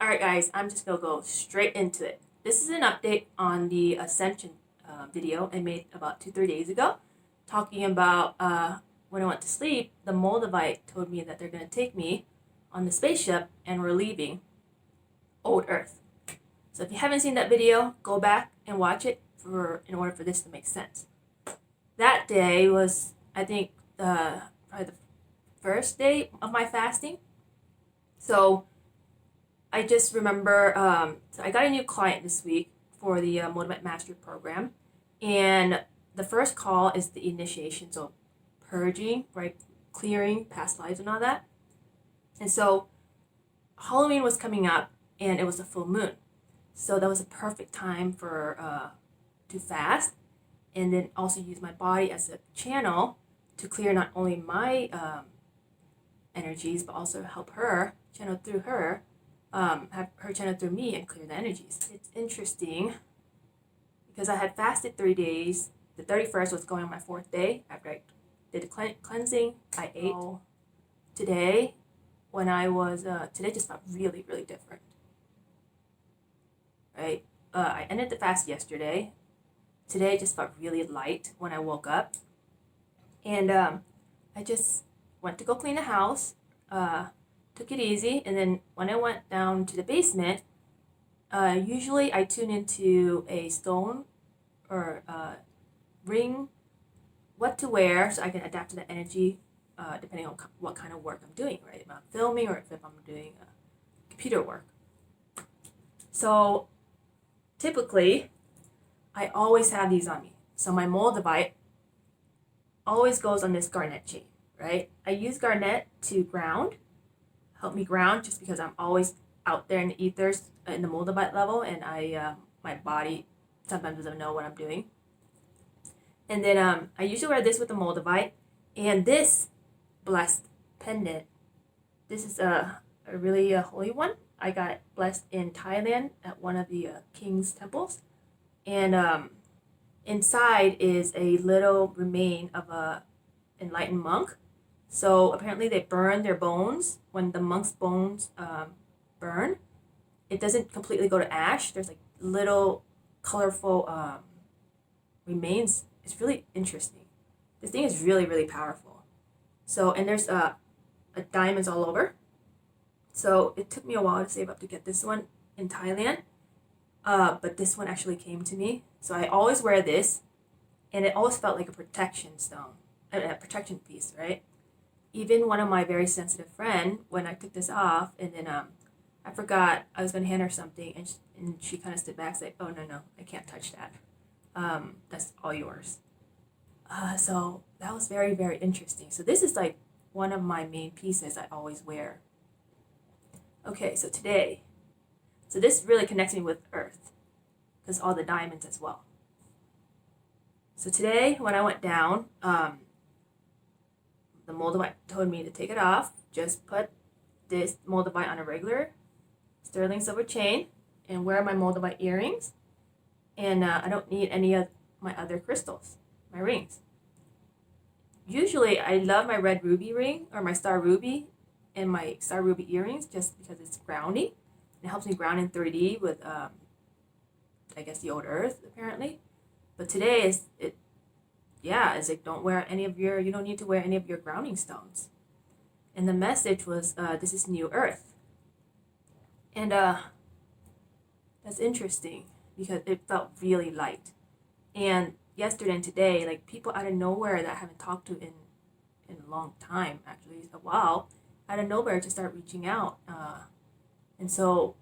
Alright guys, I'm just going to go straight into it. This is an update on the Ascension video I made about 2-3 days ago, talking about when I went to sleep, the Moldavite told me that they're going to take me on the spaceship and we're leaving old Earth. So if you haven't seen that video, go back and watch it in order for this to make sense. That day was, I think, probably the first day of my fasting. So I just remember, so I got a new client this week for the Moldavite Mastery Program. And the first call is the initiation, so purging, right, clearing past lives and all that. And so Halloween was coming up and it was a full moon. So that was a perfect time for to fast and then also use my body as a channel to clear not only my energies, but also help her channel through her. Have her channel through me and clear the energies. It's interesting because I had fasted 3 days. The 31st was going on my 4th day after I did the cleansing. I ate. Today, when I was, today just felt really, really different. Right? I ended the fast yesterday. Today just felt really light when I woke up. And I just went to go clean the house. Took it easy, and then when I went down to the basement, usually I tune into a stone or ring, what to wear, so I can adapt to the energy depending on what kind of work I'm doing, right? If I'm filming or if I'm doing computer work. So typically, I always have these on me. So my Moldavite always goes on this garnet chain, right? I use garnet to ground. Help me ground just because I'm always out there in the ethers in the Moldavite level, and my body sometimes doesn't know what I'm doing. And then I usually wear this with the Moldavite, and this blessed pendant. This is a really holy one. I got it blessed in Thailand at one of the king's temples, and inside is a little remain of a enlightened monk. So apparently they burn their bones. When the monk's bones burn, it doesn't completely go to ash. There's like little colorful remains. It's really interesting. This thing is really, really powerful. So, and there's diamonds all over. So it took me a while to save up to get this one in Thailand. But this one actually came to me. So I always wear this, and it always felt like a protection stone, a protection piece, right? Even one of my very sensitive friend, when I took this off, and then I forgot I was going to hand her something, and she kind of stood back and said, oh, no, I can't touch that. That's all yours. So that was very, very interesting. So this is like one of my main pieces I always wear. Okay, so today, so this really connects me with Earth, because all the diamonds as well. So today, when I went down, the Moldavite told me to take it off. Just put this Moldavite on a regular sterling silver chain and wear my Moldavite earrings. And I don't need any of my other crystals, my rings. Usually I love my red ruby ring or my star ruby and my star ruby earrings just because it's grounding. It helps me ground in 3D with, I guess, the old Earth, apparently. But today it's like you don't need to wear any of your grounding stones. And the message was, this is new Earth. And that's interesting because it felt really light. And yesterday and today, like people out of nowhere that I haven't talked to in a long time, actually, a while, out of nowhere to start reaching out. And so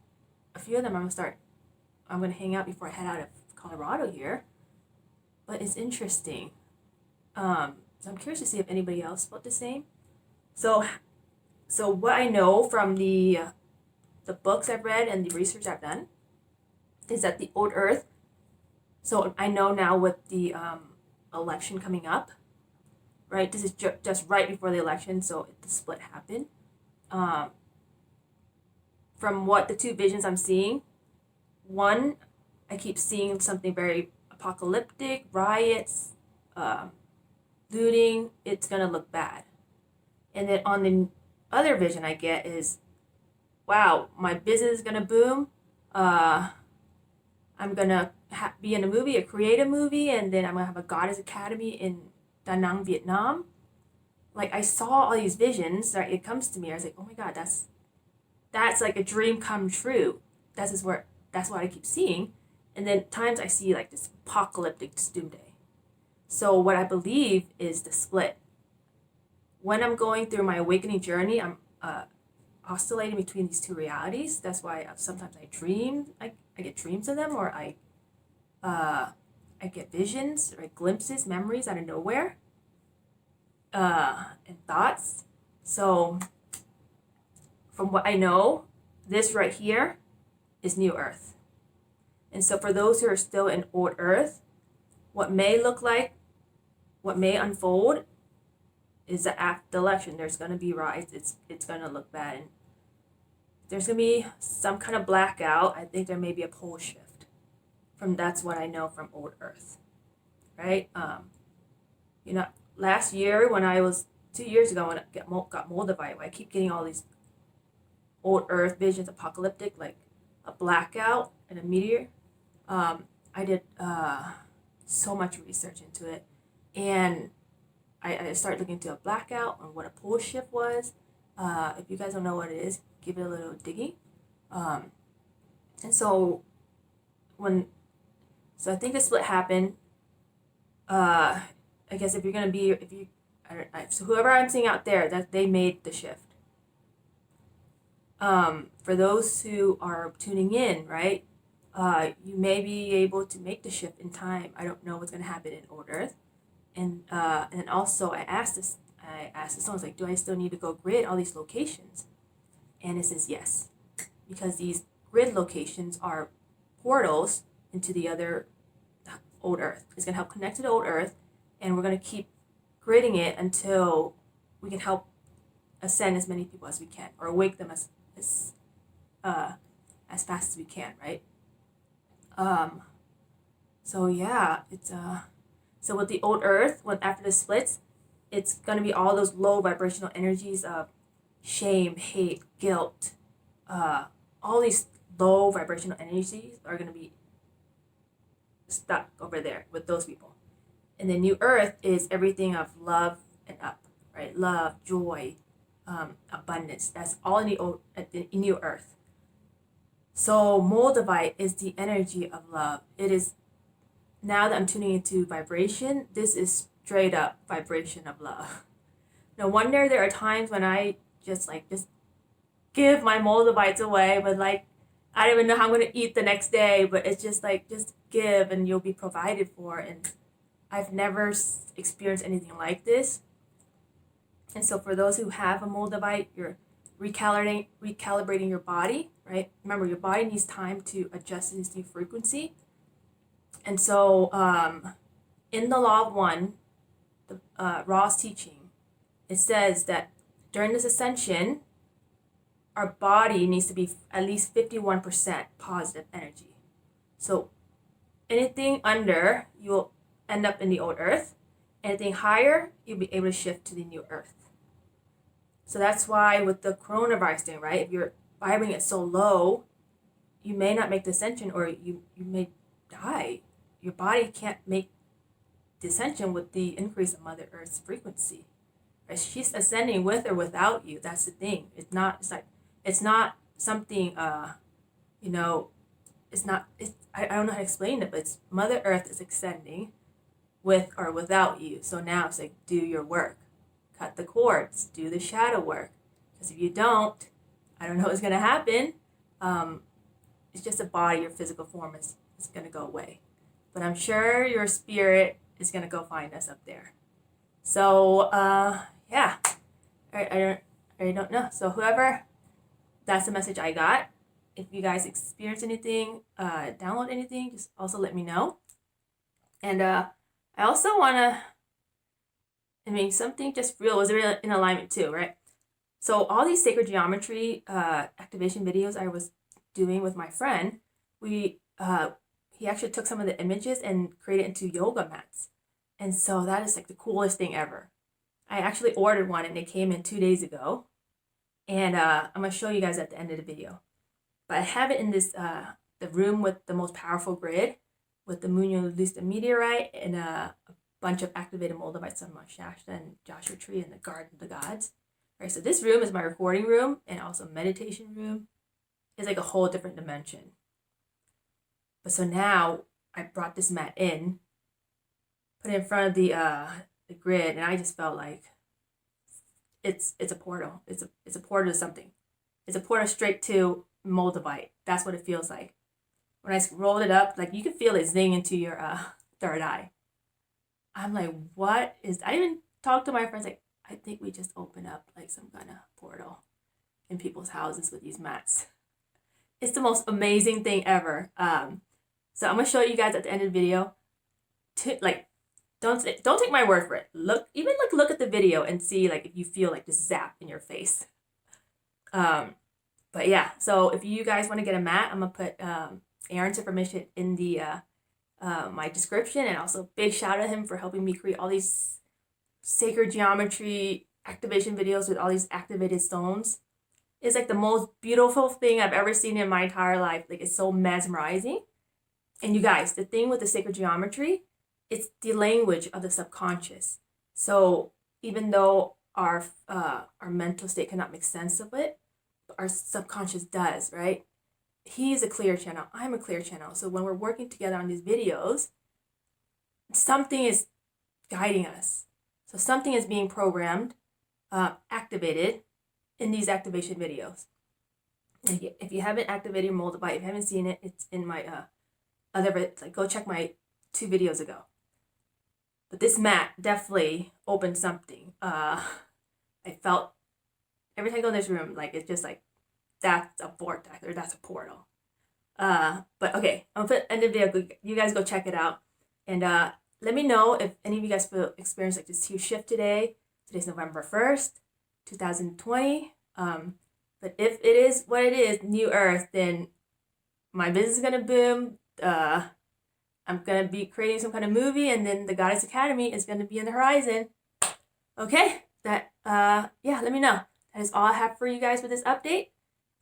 a few of them I'm going to hang out before I head out of Colorado here. But it's interesting. So I'm curious to see if anybody else felt the same. So what I know from the books I've read and the research I've done is that the old Earth. So I know now with the election coming up, right? This is just right before the election, so the split happened. From what the two visions I'm seeing, one, I keep seeing something very apocalyptic, riots, looting. It's gonna look bad. And then on the other vision I get is wow, my business is gonna boom. I'm gonna be in a movie, a creative movie, and then I'm gonna have a goddess academy in Da Nang, Vietnam. Like I saw all these visions, right? It comes to me. I was like, oh my god, that's like a dream come true. That's what I keep seeing. And then times I see like this apocalyptic doomsday. So what I believe is the split. When I'm going through my awakening journey, I'm oscillating between these two realities. That's why sometimes I dream. I get dreams of them, or I get visions or glimpses, memories out of nowhere, and thoughts. So from what I know, this right here is new earth. And so for those who are still in old earth, what may look like, what may unfold is that after the election, there's going to be riots. It's going to look bad. And there's going to be some kind of blackout. I think there may be a pole shift. That's what I know from old earth, right? Last year when I was 2 years ago when I got Moldavite, I keep getting all these old earth visions, apocalyptic, like a blackout and a meteor. I did so much research into it, and I started looking into a blackout and what a pole shift was. If you guys don't know what it is, give it a little digging. And so I think the split happened. I guess so whoever I'm seeing out there, that they made the shift. For those who are tuning in, right? You may be able to make the shift in time. I don't know what's going to happen in old earth. And also I asked this someone's like, do I still need to go grid all these locations? And it says yes, because these grid locations are portals into the other old earth. It's going to help connect to the old earth, and we're going to keep gridding it until we can help ascend as many people as we can, or awake them as fast as we can, right? So yeah, it's so with the old earth, after the splits, it's gonna be all those low vibrational energies of shame, hate, guilt, all these low vibrational energies are gonna be stuck over there with those people. And the new earth is everything of love and up, right? Love, joy, abundance. That's all in the new earth. So Moldavite is the energy of love. It is, now that I'm tuning into vibration, this is straight up vibration of love. No wonder there are times when I just give my Moldavites away, but I don't even know how I'm going to eat the next day, but it's just give and you'll be provided for. And I've never experienced anything like this. And so for those who have a Moldavite, you're recalibrating your body, right? Remember, your body needs time to adjust to this new frequency. And so in the Law of One, the Raw's teaching, it says that during this ascension, our body needs to be at least 51% positive energy. So anything under, you'll end up in the old earth. Anything higher, you'll be able to shift to the new earth. So that's why with the coronavirus thing, right? If you're vibrating it so low, you may not make the ascension, or you may die. Your body can't make the ascension with the increase of Mother Earth's frequency. Right? She's ascending with or without you. That's the thing. It's not something, I don't know how to explain it, but it's Mother Earth is ascending with or without you. So now it's do your work. Cut the cords, do the shadow work. Because if you don't, I don't know what's going to happen. It's just a body, your physical form is going to go away. But I'm sure your spirit is going to go find us up there. So, yeah, I don't know. So whoever, that's the message I got. If you guys experience anything, download anything, just also let me know. And I also want to, something just real was really in alignment too, right? So all these sacred geometry activation videos I was doing with my friend, he actually took some of the images and created it into yoga mats. And so that is the coolest thing ever. I actually ordered one and it came in 2 days ago. And I'm going to show you guys at the end of the video. But I have it in this, the room with the most powerful grid, with the Moonulista meteorite and a bunch of activated Moldavite Sun Mount Shasta and Joshua Tree and the Garden of the Gods. Right, so this room is my recording room and also meditation room. It's like a whole different dimension. But so now I brought this mat in, put it in front of the grid, and I just felt like it's a portal. It's a portal to something. It's a portal straight to Moldavite. That's what it feels like. When I rolled it up, like you can feel it zing into your third eye. I'm like, what is? I even talked to my friends like, I think we just opened up like some kind of portal in people's houses with these mats. It's the most amazing thing ever. So I'm gonna show you guys at the end of the video. Don't take my word for it. Look at the video and see like if you feel like this zap in your face. But yeah, so if you guys want to get a mat, I'm gonna put Aaron's information in the my description, and also big shout out to him for helping me create all these sacred geometry activation videos with all these activated stones. It's like the most beautiful thing I've ever seen in my entire life. Like, it's so mesmerizing. And you guys, the thing with the sacred geometry, it's the language of the subconscious. So even though our mental state cannot make sense of it, our subconscious does, right? He's a clear channel. I'm a clear channel. So when we're working together on these videos, something is guiding us. So something is being programmed, activated in these activation videos. If you haven't activated Moldavite, if you haven't seen it, it's in my go check my 2 videos ago. But this mat definitely opened something. I felt every time I go in this room, like it's just like that's a vortex or that's a portal. But okay, I'll put end of the video. You guys go check it out, and let me know if any of you guys experience like this huge shift today. Today's November 1st, 2020. But if it is what it is, New Earth, then my business is gonna boom. I'm gonna be creating some kind of movie, and then the Goddess Academy is gonna be on the horizon. Okay, yeah, let me know. That is all I have for you guys with this update.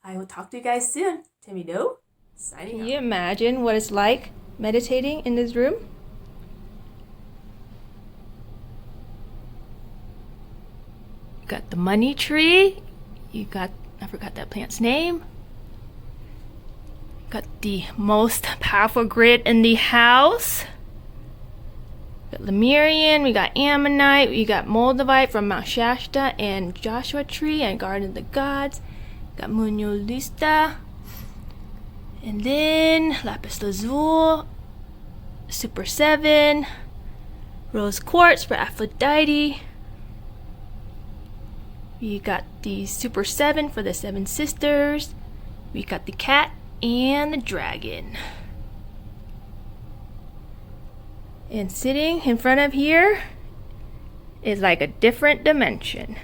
I will talk to you guys soon. Timmy Doe, signing out. Can you imagine what it's like meditating in this room? You got the money tree. You got, I forgot that plant's name. Got the most powerful grid in the house. We got Lemurian, we got Ammonite, we got Moldavite from Mount Shasta and Joshua Tree and Garden of the Gods. We got Moonulista. And then Lapis Lazuli, Super 7, Rose Quartz for Aphrodite. We got the Super 7 for the 7 Sisters. We got the cat and the dragon. And sitting in front of here is like a different dimension.